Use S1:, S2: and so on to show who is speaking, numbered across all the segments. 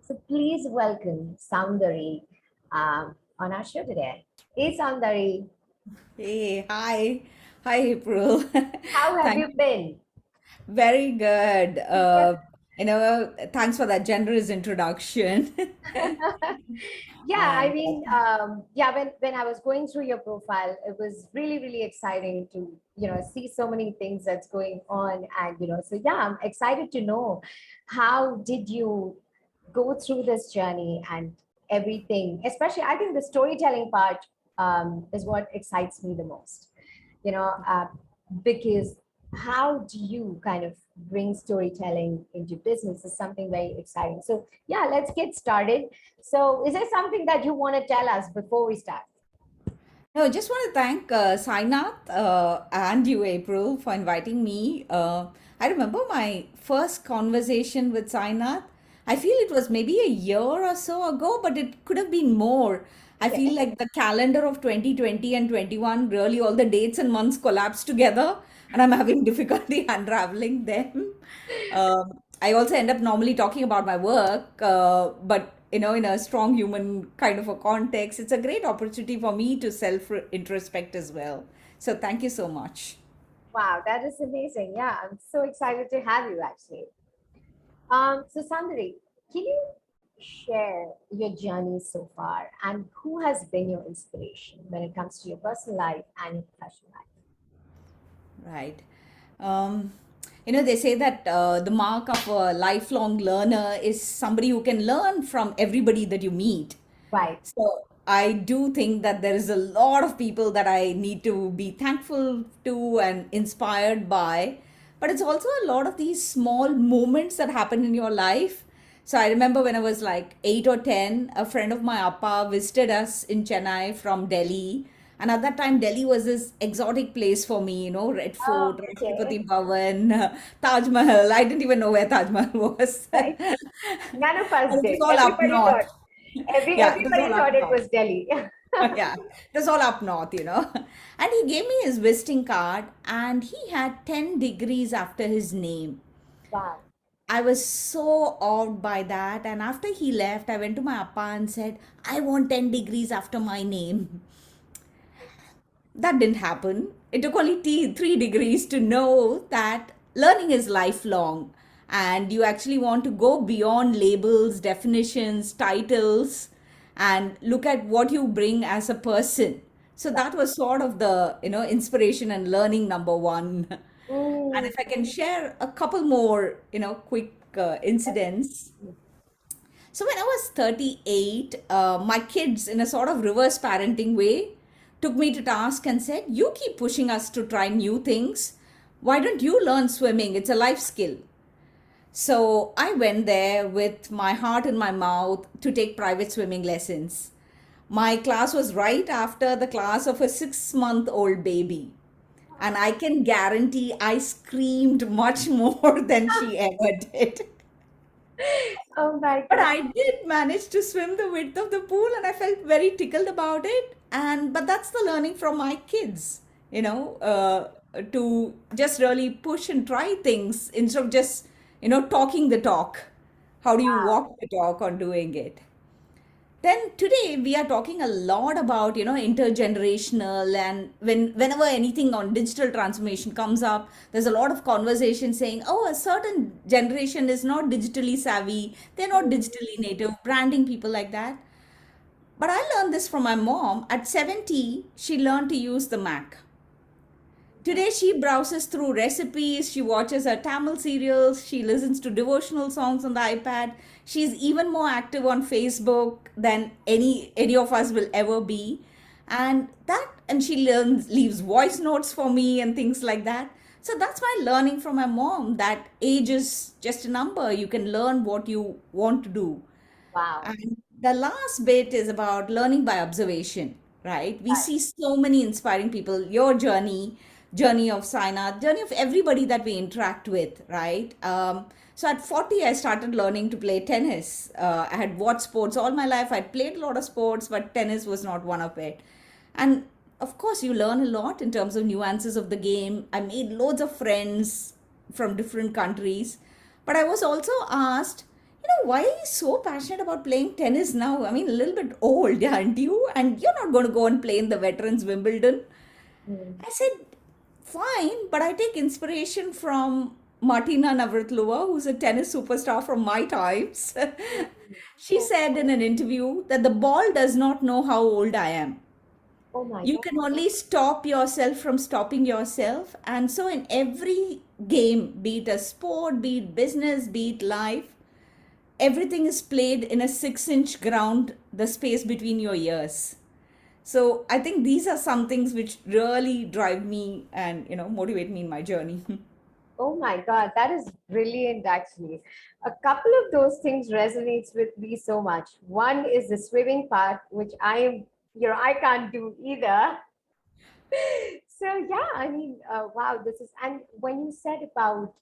S1: So please welcome Soundari on our show today. Hey, Soundari,
S2: Hey, hi. Hi, April.
S1: how have
S2: Thank
S1: you
S2: you.
S1: been?
S2: Very good. Thanks for that generous introduction.
S1: Yeah, I
S2: And
S1: mean, yeah, when I was going through your profile, it was really, really exciting to, see so many things that's going on. And, so yeah, I'm excited to know how did you go through this journey and everything, especially I think the storytelling part is what excites me the most, you know, uh, because how do you kind of bring storytelling into business is something very exciting. So yeah, let's get started. So, is there something that you want to tell us before we start?
S2: no, just want to thank Sainath and you, April, for inviting me. I remember my first conversation with Sainath. I feel it was maybe a year or so ago, but it could have been more. I feel
S1: Okay.
S2: like the calendar of 2020 and 21, really all the dates and months collapsed together, and I'm having difficulty unraveling them. I also end up normally talking about my work, but in a strong human kind of a context, it's a great opportunity for me to self introspect as well. So thank you so much.
S1: Wow, that is amazing. Yeah, I'm so excited to have you actually. So Sandri, can you share your journey so far and who has been your inspiration when it comes to your personal life and your professional life?
S2: Right. Um, they say that the mark of a lifelong learner is somebody who can learn from everybody that you meet.
S1: Right.
S2: So I do think that there is a lot of people that I need to be thankful to and inspired by. But it's also a lot of these small moments that happen in your life. So I remember when I was like 8 or 10, a friend of my appa visited us in Chennai from Delhi. And at that time, Delhi was this exotic place for me, Red
S1: Oh,
S2: Fort,
S1: okay.
S2: Rashtrapati Bhavan, Taj Mahal. I didn't even know where Taj Mahal was.
S1: Right.
S2: And
S1: None of us
S2: it
S1: did.
S2: was all up
S1: Everybody thought
S2: north. Yeah, it was
S1: everybody
S2: all up
S1: thought it
S2: north.
S1: was Delhi.
S2: Yeah, it was all up north. And he gave me his visiting card, and he had 10 degrees after his name.
S1: Wow.
S2: I was so awed by that. And after he left, I went to my appa and said, I want 10 degrees after my name. That didn't happen. It took only 3 degrees to know that learning is lifelong and you actually want to go beyond labels, definitions, titles, and look at what you bring as a person. So that was sort of the inspiration and learning number one. And
S1: Mm,
S2: if I can share a couple more quick incidents. So when I was 38, my kids, in a sort of reverse parenting way, took me to task and said, you keep pushing us to try new things. Why don't you learn swimming? It's a life skill. So I went there with my heart in my mouth to take private swimming lessons. My class was right after the class of a 6-month-old baby. And I can guarantee I screamed much more than she ever did.
S1: oh my
S2: But
S1: God.
S2: I did manage to swim the width of the pool and I felt very tickled about it. And but that's the learning from my kids, to just really push and try things instead of just, talking the talk. How do you walk the talk on doing it? Then today we are talking a lot about intergenerational, and whenever anything on digital transformation comes up, there's a lot of conversation saying, oh, a certain generation is not digitally savvy, they're not digitally native, branding people like that. But I learned this from my mom. At 70 she learned to use the Mac. Today, she browses through recipes, she watches her Tamil serials, she listens to devotional songs on the iPad. She's even more active on Facebook than any of us will ever be. And she leaves voice notes for me and things like that. So that's my learning from my mom that age is just a number. You can learn what you want to do.
S1: Wow.
S2: And the last bit is about learning by observation, right? We
S1: Right.
S2: see so many inspiring people, your journey of Sainath, journey of everybody that we interact with, right? So at 40, I started learning to play tennis. I had watched sports all my life. I'd played a lot of sports, but tennis was not one of it. And of course, you learn a lot in terms of nuances of the game. I made loads of friends from different countries. But I was also asked, Why are you so passionate about playing tennis now? I mean, a little bit old, aren't you? And you're not going to go and play in the Veterans Wimbledon.
S1: Mm.
S2: I said, fine, but I take inspiration from Martina Navratilova, who's a tennis superstar from my times.
S1: Mm.
S2: She said in an interview that the ball does not know how old I am.
S1: Oh my
S2: You
S1: God.
S2: can only stop yourself from stopping yourself. And so, in every game, be it a sport, be it business, be it life, everything is played in a 6-inch ground, the space between your ears. So I think these are some things which really drive me and motivate me in my journey.
S1: Oh my God, that is brilliant actually. A couple of those things resonates with me so much. One is the swimming part, which I can't do either. So yeah, I mean, wow, this is, and when you said about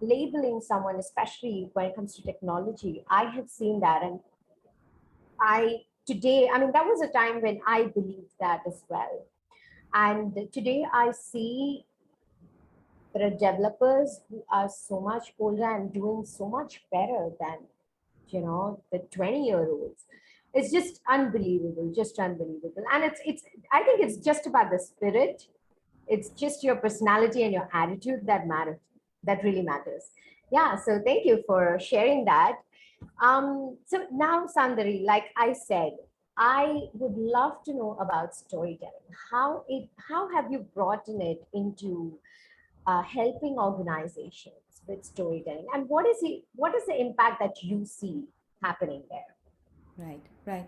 S1: labeling someone, especially when it comes to technology, I have seen that. And today, I mean, that was a time when I believed that as well. And today I see there are developers who are so much older and doing so much better than, the 20-year-olds. It's just unbelievable. And it's, I think it's just about the spirit. It's just your personality and your attitude that matters, that really matters. Yeah, so thank you for sharing that. So now, Sandari, like I said, I would love to know about storytelling. How have you brought in it into helping organizations with storytelling, and what is the impact that you see happening there?
S2: Right, right.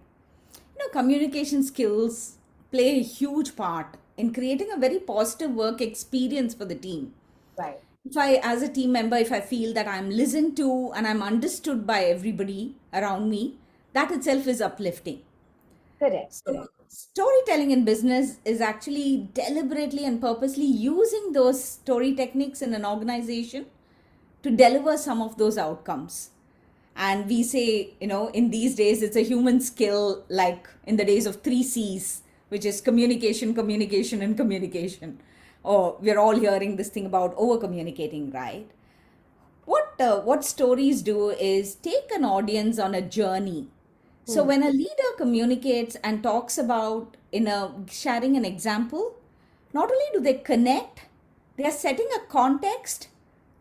S2: Communication skills play a huge part in creating a very positive work experience for the team.
S1: Right.
S2: If I, as a team member, if I feel that I'm listened to and I'm understood by everybody around me, that itself is uplifting.
S1: Correct.
S2: So, storytelling in business is actually deliberately and purposely using those story techniques in an organization to deliver some of those outcomes. And we say, in these days, it's a human skill, like in the days of 3 C's, which is communication, communication, and communication. Or we're all hearing this thing about over communicating, right? What stories do is take an audience on a journey. So
S1: Hmm.
S2: when a leader communicates and talks about in a sharing an example, not only do they connect, they are setting a context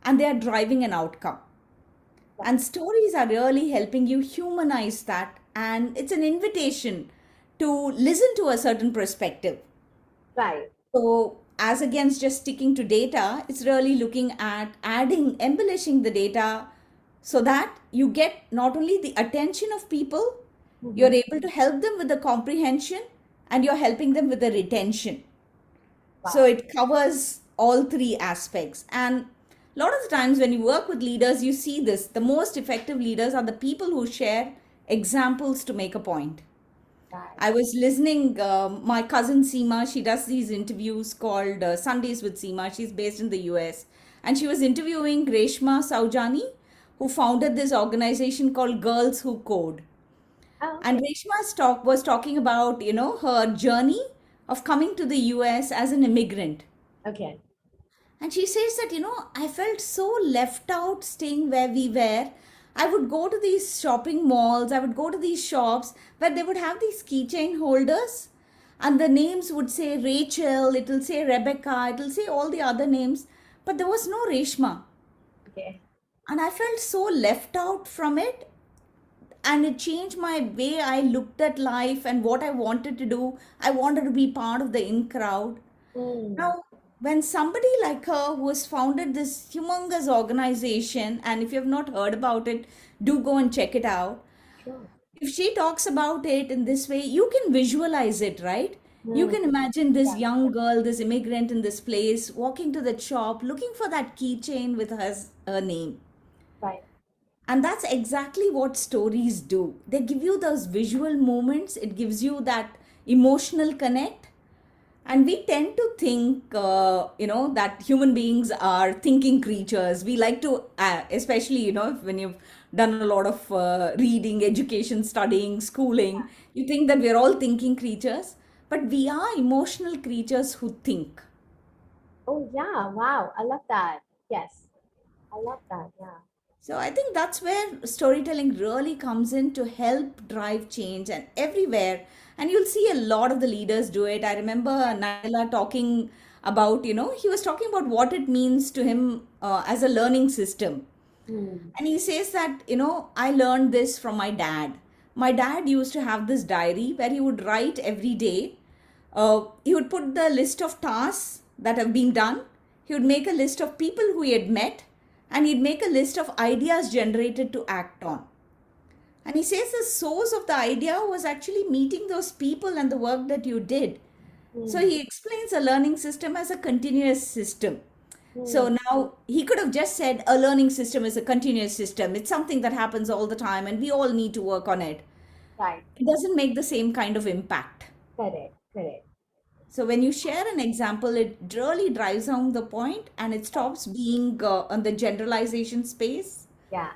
S2: and they are driving an outcome. And stories are really helping you humanize that, and it's an invitation to listen to a certain perspective.
S1: Right.
S2: So, as against just sticking to data, it's really looking at adding, embellishing the data so that you get not only the attention of people, you're
S1: Mhm.
S2: able to help them with the comprehension and you're helping them with the retention. So,
S1: Wow.
S2: it covers all three aspects. And a lot of the times when you work with leaders, you see this. The most effective leaders are the people who share examples to make a point.
S1: Right.
S2: I was listening, my cousin Seema, she does these interviews called Sundays with Seema. She's based in the US. And she was interviewing Reshma Saujani, who founded this organization called Girls Who Code.
S1: Oh,
S2: And
S1: okay.
S2: Reshma's talk was talking about, her journey of coming to the US as an immigrant.
S1: Okay.
S2: And she says that, I felt so left out staying where we were. I would go to these shopping malls, I would go to these shops where they would have these keychain holders. And the names would say Rachel, it'll say Rebecca, it'll say all the other names. But there was no Reshma.
S1: Okay.
S2: And I felt so left out from it. And it changed my way I looked at life and what I wanted to do. I wanted to be part of the in crowd.
S1: Mm.
S2: Now, when somebody like her who has founded this humongous organization, and if you have not heard about it, do go and check it out.
S1: Sure.
S2: If she talks about it in this way, you can visualize it, right? You
S1: Mm.
S2: can imagine this
S1: Yeah.
S2: young girl, this immigrant in this place, walking to that shop, looking for that keychain with her name.
S1: Right.
S2: And that's exactly what stories do. They give you those visual moments, it gives you that emotional connect. And we tend to think, that human beings are thinking creatures. We like to, especially, when you've done a lot of reading, education, studying, schooling, you think that we're all thinking creatures. But we are emotional creatures who think.
S1: Oh yeah. Wow. I love that. Yes. I love that. Yeah.
S2: So I think that's where storytelling really comes in to help drive change and everywhere. And you'll see a lot of the leaders do it. I remember Naila talking about, he was talking about what it means to him as a learning system.
S1: Hmm.
S2: And he says that, I learned this from my dad. My dad used to have this diary where he would write every day. He would put the list of tasks that have been done. He would make a list of people who he had met, and he'd make a list of ideas generated to act on. And he says the source of the idea was actually meeting those people and the work that you did. So
S1: Hmm.
S2: he explains a learning system as a continuous system. So
S1: Hmm.
S2: now he could have just said a learning system is a continuous system. It's something that happens all the time and we all need to work on it.
S1: Right.
S2: It doesn't make the same kind of impact.
S1: Correct. Correct.
S2: So when you share an example, it really drives home the point and it stops being on the generalization space.
S1: Yeah.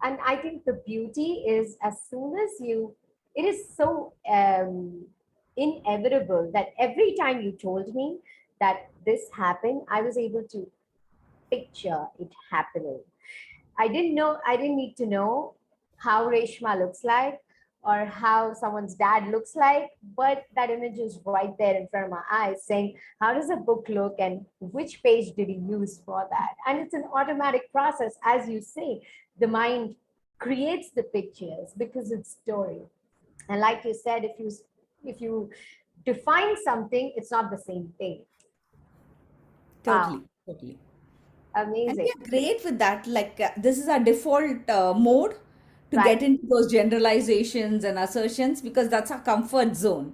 S1: And I think the beauty is as soon as you, it is so inevitable that every time you told me that this happened, I was able to picture it happening. I didn't need to know how Reshma looks like or how someone's dad looks like, but that image is right there in front of my eyes saying, how does a book look and which page did he use for that? And it's an automatic process. As you say, the mind creates the pictures because it's story. And like you said, if you define something, it's not the same thing. Wow,
S2: Totally, totally. And we
S1: amazing.
S2: are great with that. Like, this is our default mode to
S1: Right.
S2: get into those generalizations and assertions because that's our comfort zone.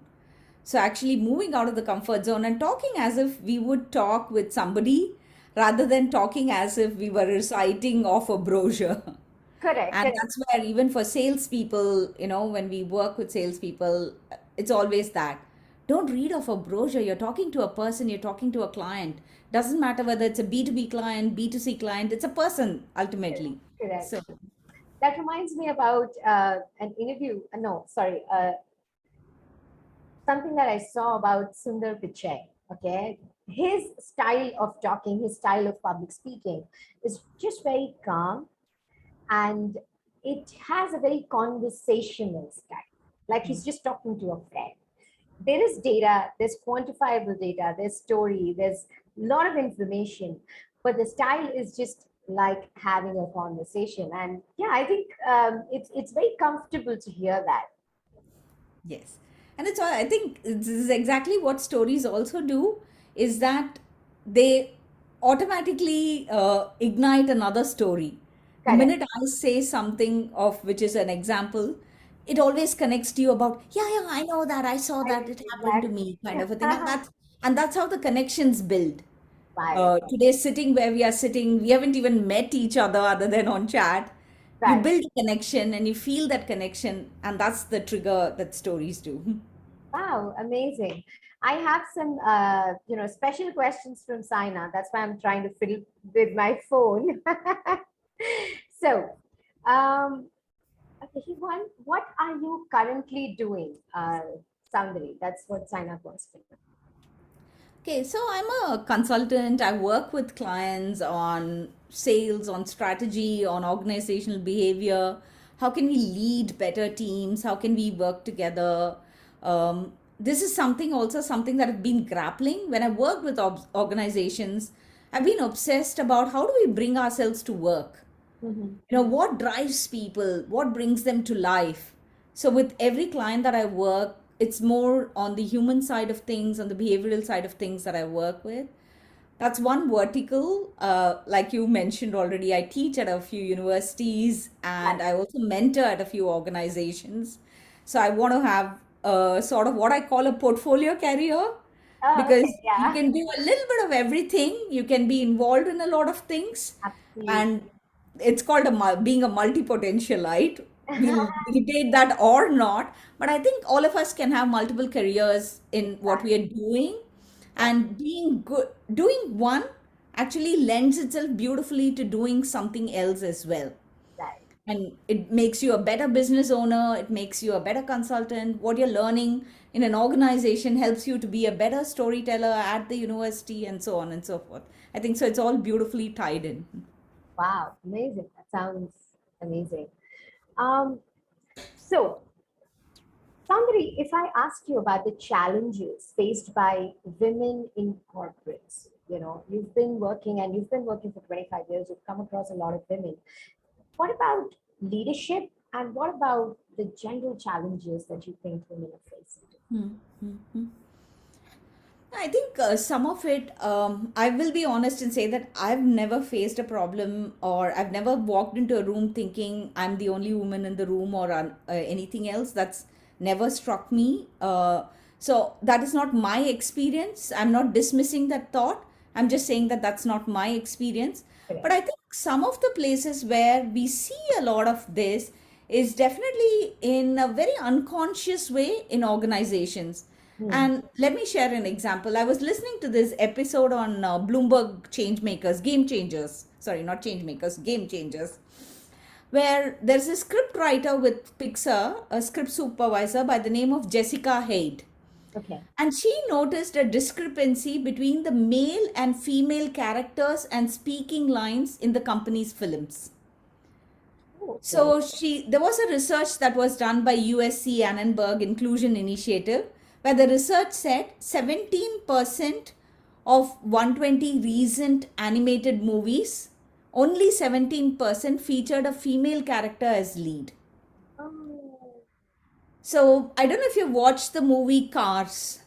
S2: So, actually, moving out of the comfort zone and talking as if we would talk with somebody rather than talking as if we were reciting off a brochure.
S1: Correct,
S2: And
S1: correct.
S2: that's where, even for salespeople, when we work with salespeople, it's always that. Don't read off a brochure. You're talking to a person, you're talking to a client. Doesn't matter whether it's a B2B client, B2C client, it's a person ultimately.
S1: Correct.
S2: So,
S1: That reminds me about an interview. No, sorry, something that I saw about Sundar Pichai. Okay, his style of talking, his style of public speaking, is just very calm, and it has a very conversational style. Like he's just talking to a friend. There is data, there's quantifiable data, there's story, there's a lot of information, but the style is just like having a conversation. And yeah, I think it's very comfortable to hear that.
S2: yes. And it's all, I think this is exactly what stories also do is that they automatically ignite another story. The
S1: Correct.
S2: minute I say something of which is an example, it always connects to you about, yeah, yeah, I know that, I saw that, it happened to
S1: Exactly.
S2: me, kind of a thing. And that's how the connections build.
S1: Right.
S2: Today, sitting where we are sitting, we haven't even met each other than on chat. You
S1: Right.
S2: build a connection and you feel that connection, and that's the trigger that stories do.
S1: Wow, amazing. I have some special questions from Saina. That's why I'm trying to fiddle with my phone. So, um, okay, what are you currently doing, Soundary? That's what Saina wants to know.
S2: Okay, so I'm a consultant. I work with clients on sales, on strategy, on organizational behavior. How can we lead better teams? How can we work together? This is something that I've been grappling. When I work with organizations, I've been obsessed about how do we bring ourselves to work?
S1: Mhm.
S2: What drives people, what brings them to life. So with every client that I work, it's more on the human side of things, on the behavioral side of things that I work with. That's one vertical. Like you mentioned already, I teach at a few universities and
S1: Right.
S2: I also mentor at a few organizations. So I want to have sort of what I call a portfolio career
S1: Oh,
S2: because
S1: okay.
S2: you
S1: Yeah.
S2: can do a little bit of everything. You can be involved in a lot of things,
S1: Absolutely.
S2: and it's called being a multi-potentialite. We'll debate that or not, but I think all of us can have multiple careers in what
S1: Right.
S2: we are doing,
S1: Right.
S2: and being good doing one actually lends itself beautifully to doing something else as well.
S1: Right.
S2: And it makes you a better business owner, it makes you a better consultant. What you're learning in an organization helps you to be a better storyteller at the university, and so on and so forth. I think so, it's all beautifully tied in.
S1: Wow. Amazing. That sounds amazing. Um, so, Somebody, if I ask you about the challenges faced by women in corporates, you've been working for 25 years, you've come across a lot of women. What about leadership and what about the general challenges that you think women are facing?
S2: Hmm, hmm, hmm. I think some of it, I will be honest and say that I've never faced a problem or I've never walked into a room thinking I'm the only woman in the room or anything else. That's never struck me. So that is not my experience. I'm not dismissing that thought. I'm just saying that that's not my experience. But
S1: Correct.
S2: I think some of the places where we see a lot of this is definitely in a very unconscious way in organizations.
S1: Hmm.
S2: And let me share an example. I was listening to this episode on Bloomberg Change Makers, Game Changers. Sorry, not Change Makers, Game Changers, where there's a script writer with Pixar, a script supervisor by the name of Jessica Haid.
S1: Okay.
S2: And she noticed a discrepancy between the male and female characters and speaking lines in the company's films.
S1: Oh, okay.
S2: So there was a research that was done by USC Annenberg Inclusion Initiative, where the research said 17% of 120 recent animated movies, only 17% featured a female character as lead.
S1: Oh,
S2: So I don't know if you watched the movie Cars.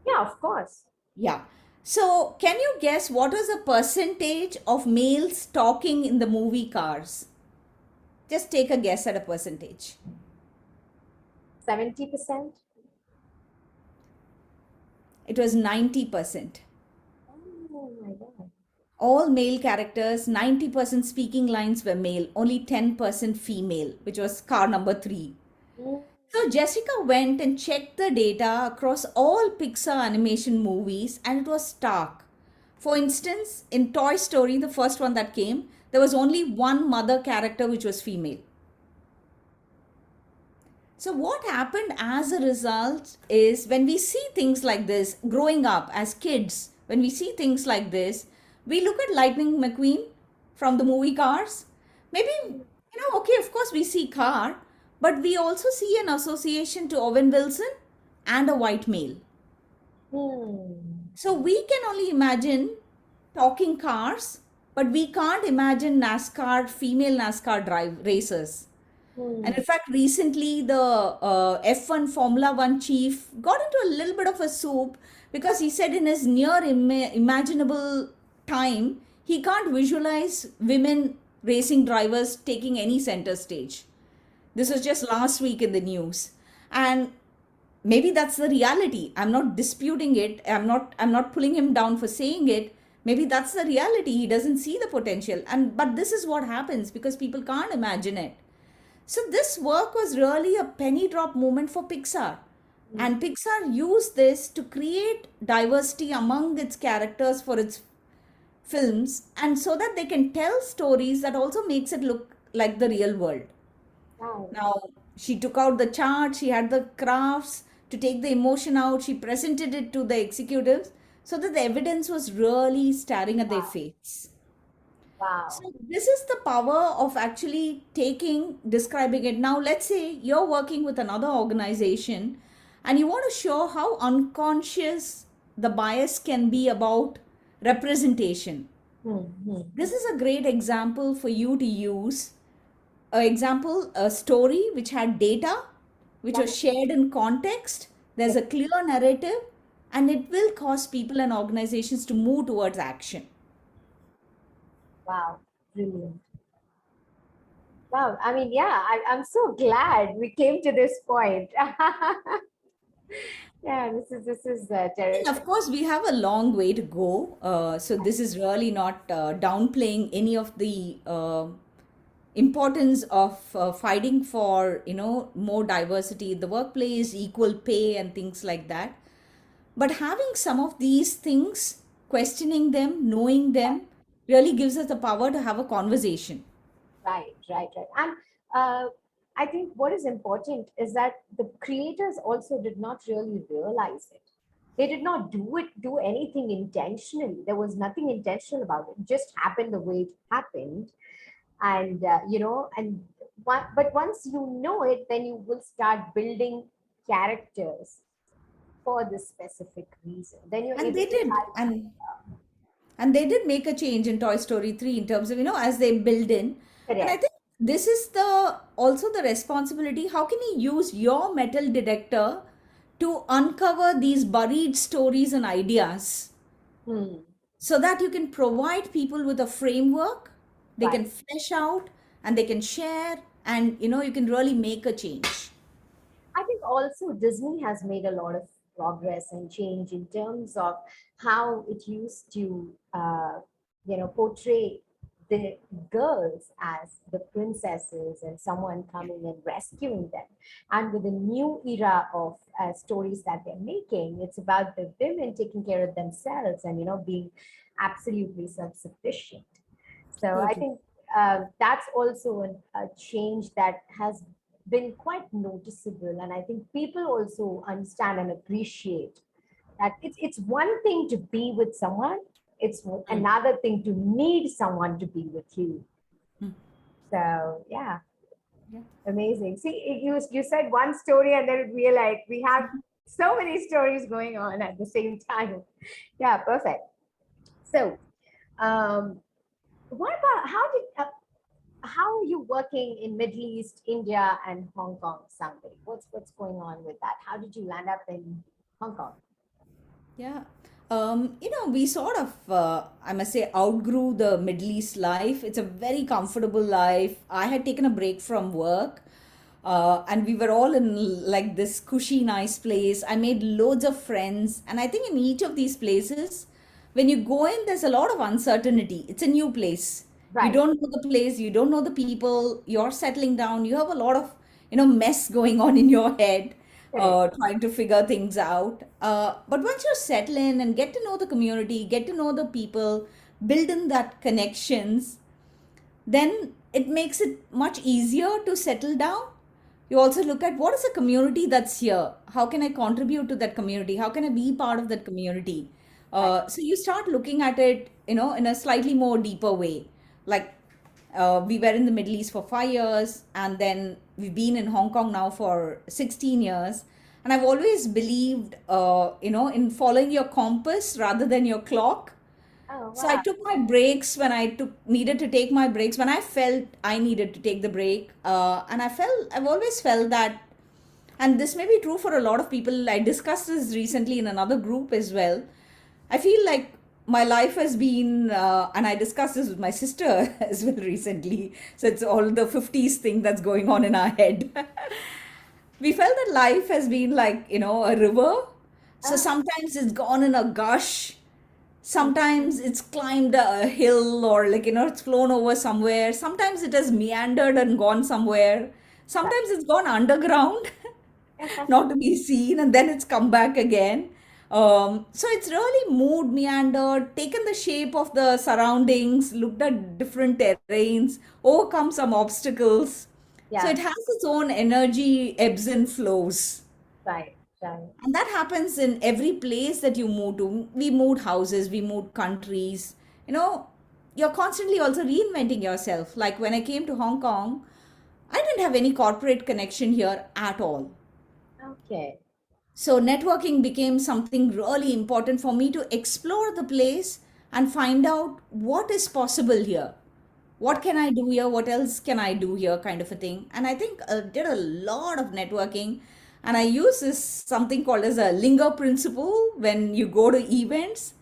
S1: yeah, of course.
S2: Yeah. So can you guess what was the percentage of males talking in the movie Cars? Just take a guess at a percentage.
S1: 70%.
S2: It was 90%.
S1: Oh my God.
S2: All male characters, 90% speaking lines were male, only 10% female, which was car number three.
S1: Mm.
S2: So Jessica went and checked the data across all Pixar animation movies and it was stark. For instance, in Toy Story, the first one that came, there was only one mother character which was female. So, what happened as a result is when we see things like this growing up as kids, when we see things like this, we look at Lightning McQueen from the movie Cars. Maybe, okay, of course, we see car, but we also see an association to Owen Wilson and a white male.
S1: Hmm.
S2: So, we can only imagine talking cars, but we can't imagine NASCAR, female NASCAR drive racers. And
S1: Hmm.
S2: in fact, recently the F1 Formula One chief got into a little bit of a soup because he said in his near imaginable time, he can't visualize women racing drivers taking any center stage. This was just last week in the news. And maybe that's the reality. I'm not disputing it. I'm not pulling him down for saying it. Maybe that's the reality. He doesn't see the potential. And but this is what happens because people can't imagine it. So this work was really a penny drop moment for Pixar.
S1: Hmm.
S2: And Pixar used this to create diversity among its characters for its films and so that they can tell stories that also makes it look like the real world.
S1: Wow.
S2: Now, she took out the chart, she had the crafts to take the emotion out, she presented it to the executives so that the evidence was really staring at their
S1: Wow.
S2: face.
S1: Wow.
S2: So this is the power of actually describing it. Now, let's say you're working with another organization and you want to show how unconscious the bias can be about representation.
S1: Hmm. Hmm.
S2: This is a great example for you to use. A story which had data, which
S1: Yeah.
S2: was shared in context. There's a clear narrative, and it will cause people and organizations to move towards action.
S1: Wow. Brilliant. Wow. I mean, yeah, I'm so glad we came to this point. Yeah, this is
S2: And of
S1: terrific.
S2: course, we have a long way to go. So this is really not downplaying any of the importance of fighting for more diversity in the workplace, equal pay, and things like that. But having some of these things, questioning them, knowing them, really gives us the power to have a conversation.
S1: Right, right, right. And I think what is important is that the creators also did not really realize it. They did not do anything intentionally. There was nothing intentional about it. It just happened the way it happened. And and but once you know it, then you will start building characters for this specific reason. Then you're
S2: And
S1: able
S2: they
S1: to
S2: did.
S1: tie.
S2: And they did make a change in Toy Story 3 in terms of, as they build in. And I
S1: Correct.
S2: think this is the also the responsibility. How can you use your metal detector to uncover these buried stories and ideas
S1: Hmm.
S2: so that you can provide people with a framework, they
S1: Right.
S2: can flesh out and they can share, and you can really make a change.
S1: I think also Disney has made a lot of progress and change in terms of how it used to, portray the girls as the princesses and someone coming and rescuing them. And with the new era of stories that they're making, it's about the women taking care of themselves and, being absolutely self-sufficient. So I
S2: Totally.
S1: think that's also a change that has been quite noticeable, and I think people also understand and appreciate that it's one thing to be with someone, it's another thing to need someone to be with you. So yeah,
S2: Yeah.
S1: amazing. See, you said one story and then we are like we have so many stories going on at the same time. Yeah, perfect. So um what about how are you working in Middle East, India, and Hong Kong, somebody? What's going on with that? How did you land up in Hong Kong?
S2: Yeah. We sort of, I must say, outgrew the Middle East life. It's a very comfortable life. I had taken a break from work, and we were all in like this cushy, nice place. I made loads of friends. And I think in each of these places, when you go in, there's a lot of uncertainty. It's a new place. You
S1: Right.
S2: don't know the place, you don't know the people, you're settling down, you have a lot of, mess going on in your head,
S1: Correct.
S2: trying to figure things out. But once you settle in and get to know the community, get to know the people, build in that connections, then it makes it much easier to settle down. You also look at what is a community that's here? How can I contribute to that community? How can I be part of that community?
S1: Right.
S2: So you start looking at it, in a slightly more deeper way. Like we were in the Middle East for 5 years, and then we've been in Hong Kong now for 16 years. And I've always believed, in following your compass rather than your clock.
S1: Oh
S2: So I
S1: wow.
S2: took my breaks when I needed to take my breaks when I felt I needed to take the break, and I've always felt that, and this may be true for a lot of people. I discussed this recently in another group as well. I feel like my life has been, and I discussed this with my sister as well recently. So it's all the 50s thing that's going on in our head. We felt that life has been like, a river. So
S1: Oh.
S2: sometimes it's gone in a gush, sometimes it's climbed a hill, or like, it's flown over somewhere. Sometimes it has meandered and gone somewhere.
S1: Right.
S2: Sometimes it's gone underground, not to be seen, and then it's come back again. So it's really moved, meandered, taken the shape of the surroundings, looked at different terrains, overcome some obstacles. So
S1: Yeah.
S2: it has its own energy, ebbs and flows.
S1: Right. Right.
S2: And that happens in every place that you move to. We moved houses, we moved countries. You know, you're constantly also reinventing yourself. Like when I came to Hong Kong, I didn't have any corporate connection here at all.
S1: Okay.
S2: So networking became something really important for me to explore the place and find out what is possible here. What
S1: Right.
S2: can I do here? What else can I do here? Kind of a thing. And I think did a lot of networking. And I use this something called as a linger principle when you go to events.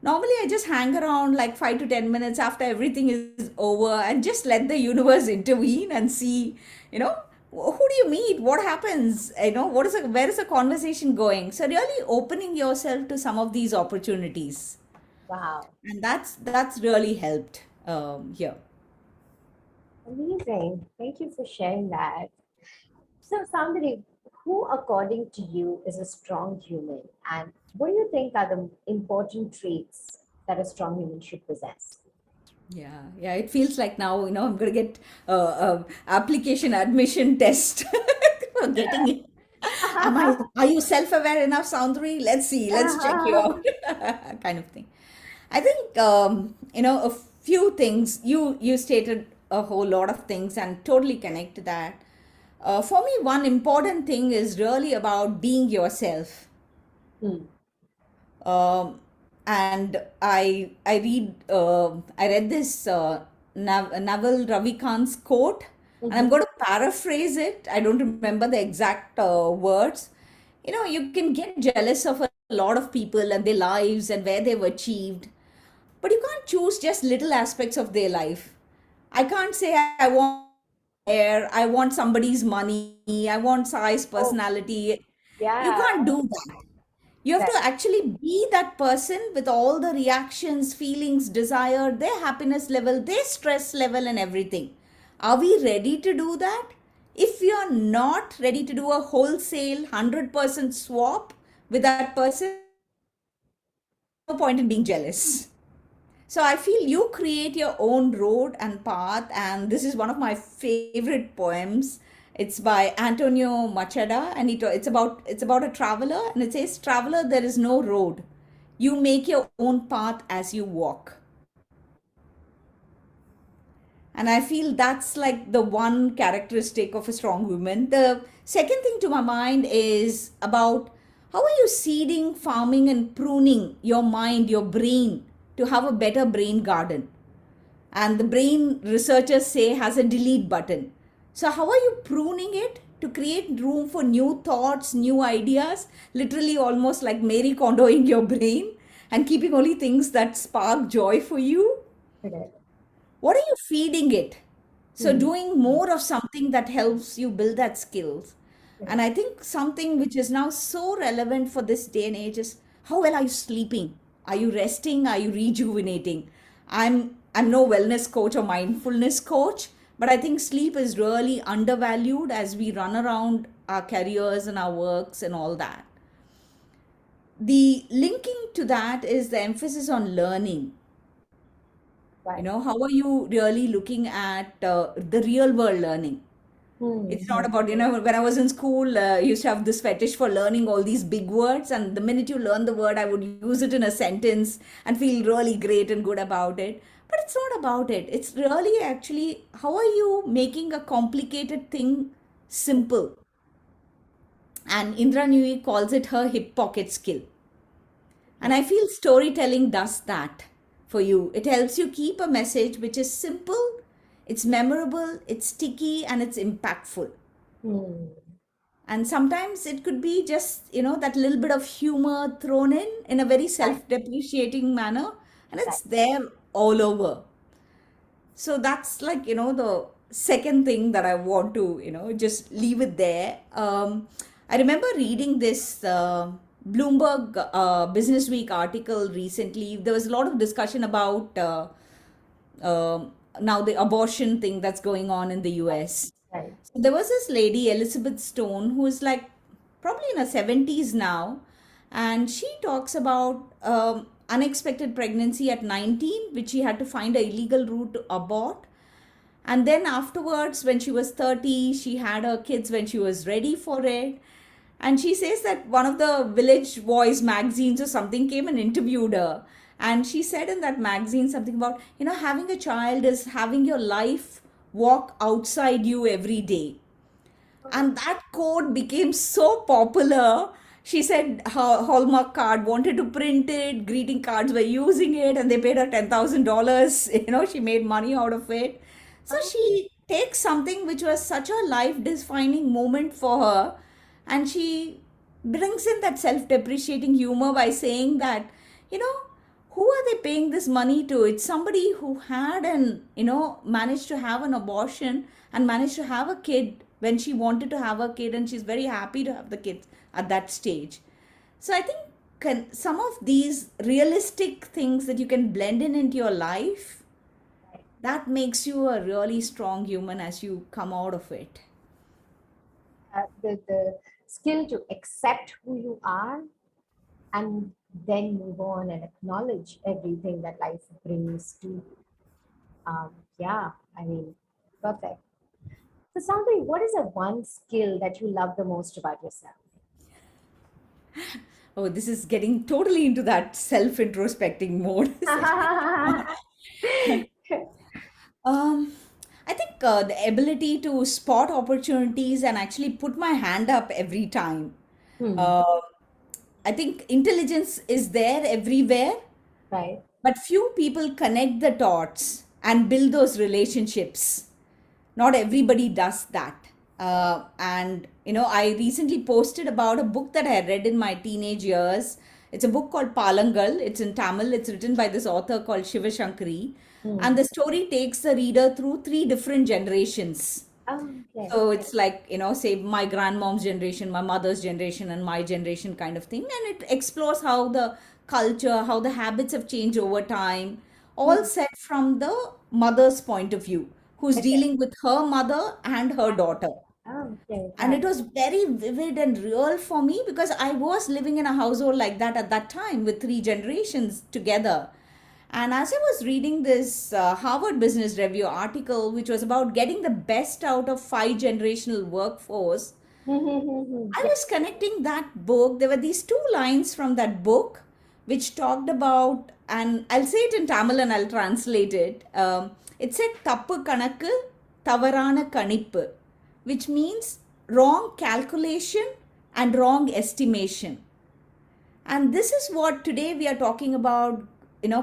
S2: Normally, I just hang around like 5 to 10 minutes after everything is over and just let the universe intervene and see, you know, who do you meet? What happens? Where is the conversation going? So really opening yourself to some of these opportunities,
S1: Wow.
S2: and that's really helped here.
S1: Amazing. Thank you for sharing that. So, somebody who, according to you, is a strong human, and what do you think are the important traits that a strong human should possess?
S2: Yeah, yeah. It feels like now, I'm gonna get application admission test for getting it. Are you self-aware enough, Soundri? Let's see. Let's check you out, kind of thing. I think a few things you stated. a whole lot of things and totally connect to that. For me, one important thing is really about being yourself.
S1: Hmm.
S2: um, and I read this Naval Ravikant's quote, and I'm
S1: Mhm.
S2: going to paraphrase it. I don't remember the exact words. You know, you can get jealous of a lot of people and their lives and where they've achieved, but you can't choose just little aspects of their life. I can't say I want hair, I want somebody's money, I want size,
S1: Oh,
S2: personality. You
S1: yeah.
S2: can't do that. You have to
S1: Right.
S2: actually be that person with all the reactions, feelings, desire, their happiness level, their stress level, and everything. Are we ready to do that? If we are not ready to do a wholesale 100% swap with that person, there's no point in being jealous. So I feel you create your own road and path, and this is one of my favorite poems. It's by Antonio Machado, and it's about a traveler, and it says, "Traveler, there is no road. You make your own path as you walk." And I feel that's like the one characteristic of a strong woman. The second thing to my mind is about how are you seeding, farming, and pruning your mind, your brain, to have a better brain garden. And the brain, researchers say, has a delete button. So how are you pruning it to create room for new thoughts, new ideas, literally almost like Mary Kondoing your brain and keeping only things that spark joy for you?
S1: Correct.
S2: What are you feeding it? So
S1: Hmm.
S2: doing more of something that helps you build that skills. And
S1: Correct.
S2: I think something which is now so relevant for this day and age is, how well are you sleeping? Are you resting? Are you rejuvenating? I'm no wellness coach or mindfulness coach, but I think sleep is really undervalued as we run around our careers and our works and all that. The linking to that is the emphasis on learning. You
S1: Right.
S2: know, how are you really looking at the real world learning?
S1: Hmm.
S2: It's not
S1: Hmm.
S2: about, when I was in school, I used to have this fetish for learning all these big words. And the minute you learn the word, I would use it in a sentence and feel really great and good about it. But it's not about it. It's really actually, how are you making a complicated thing simple? And Indra Nui calls it her hip pocket skill. And
S1: Right.
S2: I feel storytelling does that for you. It helps you keep a message which is simple, it's memorable, it's sticky, and it's impactful.
S1: Hmm.
S2: And sometimes it could be just, that little bit of humor thrown in a very
S1: Right.
S2: self depreciating manner, and
S1: Right.
S2: it's there all over. So that's like, the second thing that I want to, just leave it there. I remember reading this Bloomberg Business Week article recently. There was a lot of discussion about now the abortion thing that's going on in the US.
S1: Right.
S2: So there was this lady, Elizabeth Stone, who is like probably in her 70s now, and she talks about unexpected pregnancy at 19, which she had to find a illegal route to abort. And then afterwards, when she was 30, she had her kids when she was ready for it. And she says that one of the Village Voice magazines or something came and interviewed her. And she said in that magazine something about, having a child is having your life walk outside you every day.
S1: Oh.
S2: And that quote became so popular. She said her Hallmark card wanted to print it, greeting cards were using it, and they paid her $10,000. She made money out of it. So
S1: Oh.
S2: she takes something which was such a life defining moment for her, and she brings in that self depreciating humor by saying that, you know, who are they paying this money to? It's somebody who had managed to have an abortion and managed to have a kid when she wanted to have a kid, and she's very happy to have the kids at that stage. So I think some of these realistic things that you can blend in into your life, that makes you a really strong human as you come out of it.
S1: The skill to accept who you are and then move on and acknowledge everything that life brings to you. Yeah, I mean, perfect. So, Sandri, what is the one skill that you love the most about yourself?
S2: Oh, this is getting totally into that self introspecting mode.
S1: Right.
S2: um, like the ability to spot opportunities and actually put my hand up every time.
S1: Hmm.
S2: Uh, I think intelligence is there everywhere,
S1: Right.
S2: but few people connect the dots and build those relationships. Not everybody does that. And I recently posted about a book that I read in my teenage years. It's a book called Palangal. It's in Tamil. It's written by this author called Shiva Shankari.
S1: Hmm.
S2: And the story takes the reader through three different generations.
S1: Oh, okay.
S2: So it's like, say my grandmom's generation, my mother's generation, and my generation kind of thing. And it explores how the culture, how the habits have changed over time, all
S1: Hmm.
S2: set from the mother's point of view, who's
S1: Okay.
S2: dealing with her mother and her daughter.
S1: Oh, okay.
S2: And
S1: Right.
S2: it was very vivid and real for me because I was living in a household like that at that time with three generations together. And as I was reading this Harvard Business Review article, which was about getting the best out of five generational workforce, I
S1: Yeah.
S2: was connecting that book. There were these two lines from that book which talked about, and I'll say it in Tamil and I'll translate it. It said, Tappu Kanakku, Tavarana Kanippu, which means wrong calculation and wrong estimation. And this is what today we are talking about,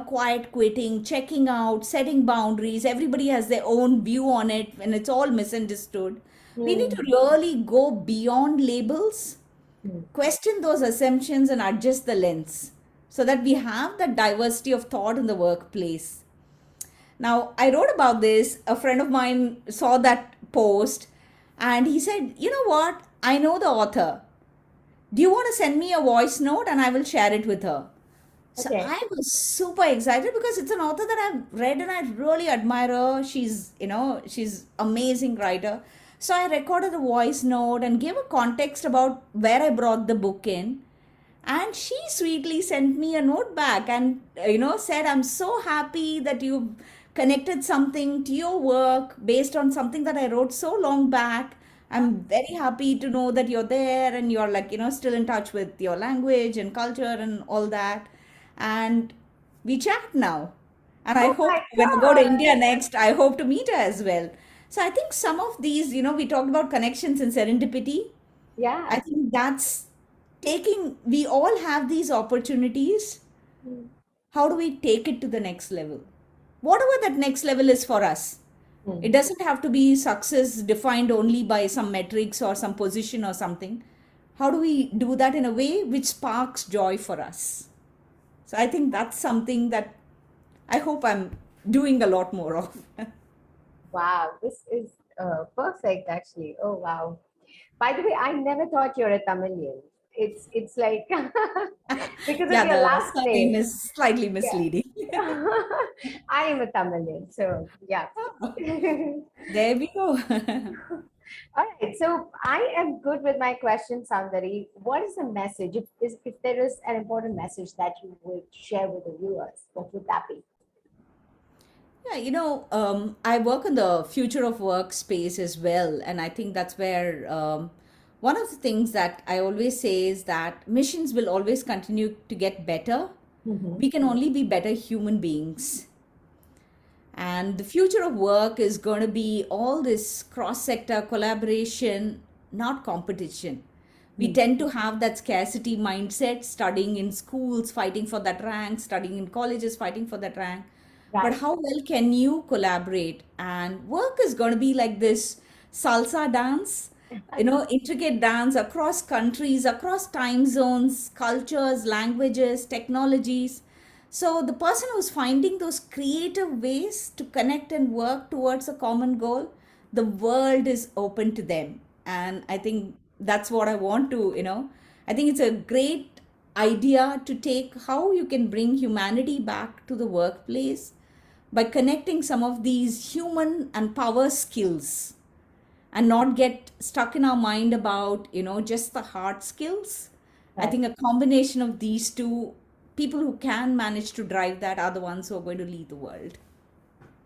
S2: quiet quitting, checking out, setting boundaries. Everybody has their own view on it and it's all misunderstood. We need to
S1: Hmm.
S2: really go beyond labels,
S1: Hmm.
S2: question those assumptions, and adjust the lens so that we have that diversity of thought in the workplace. Now, I wrote about this. A friend of mine saw that post and he said, You know what? I know the author. Do you want to send me a voice note and I will share it with her? So
S1: Okay.
S2: I was super excited because it's an author that I've read and I really admire her. She's amazing writer. So I recorded a voice note and gave a context about where I brought the book in. And she sweetly sent me a note back and said, I'm so happy that you connected something to your work based on something that I wrote so long back. I'm very happy to know that you're there and you're like, still in touch with your language and culture and all that. And we chat now. And I
S1: Oh
S2: hope
S1: my
S2: when I go to
S1: God.
S2: India next, I hope to meet her as well. So I think some of these, we talked about connections and serendipity. I
S1: Yeah.
S2: think that's we all have these opportunities.
S1: Hmm.
S2: How do we take it to the next level? Whatever that next level is for us. It
S1: Hmm.
S2: doesn't have to be success defined only by some metrics or some position or something. How do we do that in a way which sparks joy for us? So I think that's something that I hope I'm doing a lot more of.
S1: Wow. This is perfect, actually. Oh, wow. By the way, I never thought you're a Tamilian. It's like because of
S2: Yeah,
S1: your
S2: the
S1: last
S2: surname
S1: name.
S2: is slightly
S1: Yeah.
S2: misleading.
S1: I am a Tamilian, so yeah.
S2: There we go.
S1: All right, so I am good with my question, Sandari. What is the message? If there is an important message that you would share with the viewers, what would that be?
S2: Yeah, I work in the future of work space as well. And I think that's where one of the things that I always say is that missions will always continue to get better.
S1: Mhm.
S2: We can only be better human beings. And the future of work is going to be all this cross sector collaboration, not competition. We
S1: Mm.
S2: tend to have that scarcity mindset, studying in schools, fighting for that rank, studying in colleges, fighting for that rank. But
S1: Right.
S2: how well can you collaborate? And work is going to be like this salsa dance, intricate dance across countries, across time zones, cultures, languages, technologies. So the person who's finding those creative ways to connect and work towards a common goal, the world is open to them. And I think that's what I want to, I think it's a great idea to take how you can bring humanity back to the workplace by connecting some of these human and power skills and not get stuck in our mind about just the hard skills. I
S1: Right.
S2: think a combination of these two, people who can manage to drive that are the ones who are going to lead the world.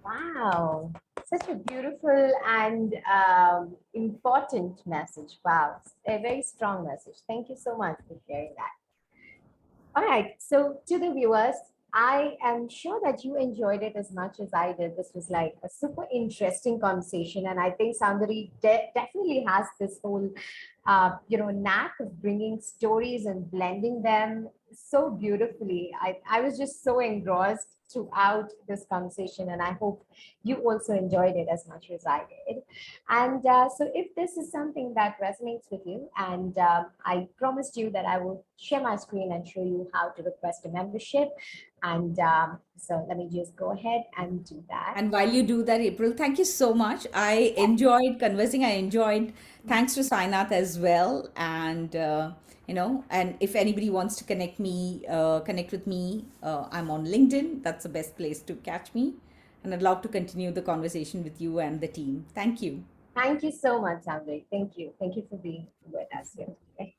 S1: Wow. Such a beautiful and important message. Wow. A very strong message. Thank you so much for sharing that. All right. So, to the viewers, I am sure that you enjoyed it as much as I did. This was like a super interesting conversation, and I think Soundari definitely has this whole, knack of bringing stories and blending them so beautifully. I was just so engrossed throughout this conversation, and I hope you also enjoyed it as much as I did. And so, if this is something that resonates with you, and I promised you that I will share my screen and show you how to request a membership. And so let me just go ahead and do that.
S2: And while you do that, April, thank you so much. I enjoyed conversing. I enjoyed, thanks to Sainath as well. And if anybody wants to connect with me, I'm on LinkedIn. That's the best place to catch me. And I'd love to continue the conversation with you and the team. Thank you.
S1: Thank you so much, Andre. Thank you. Thank you for being with us here today.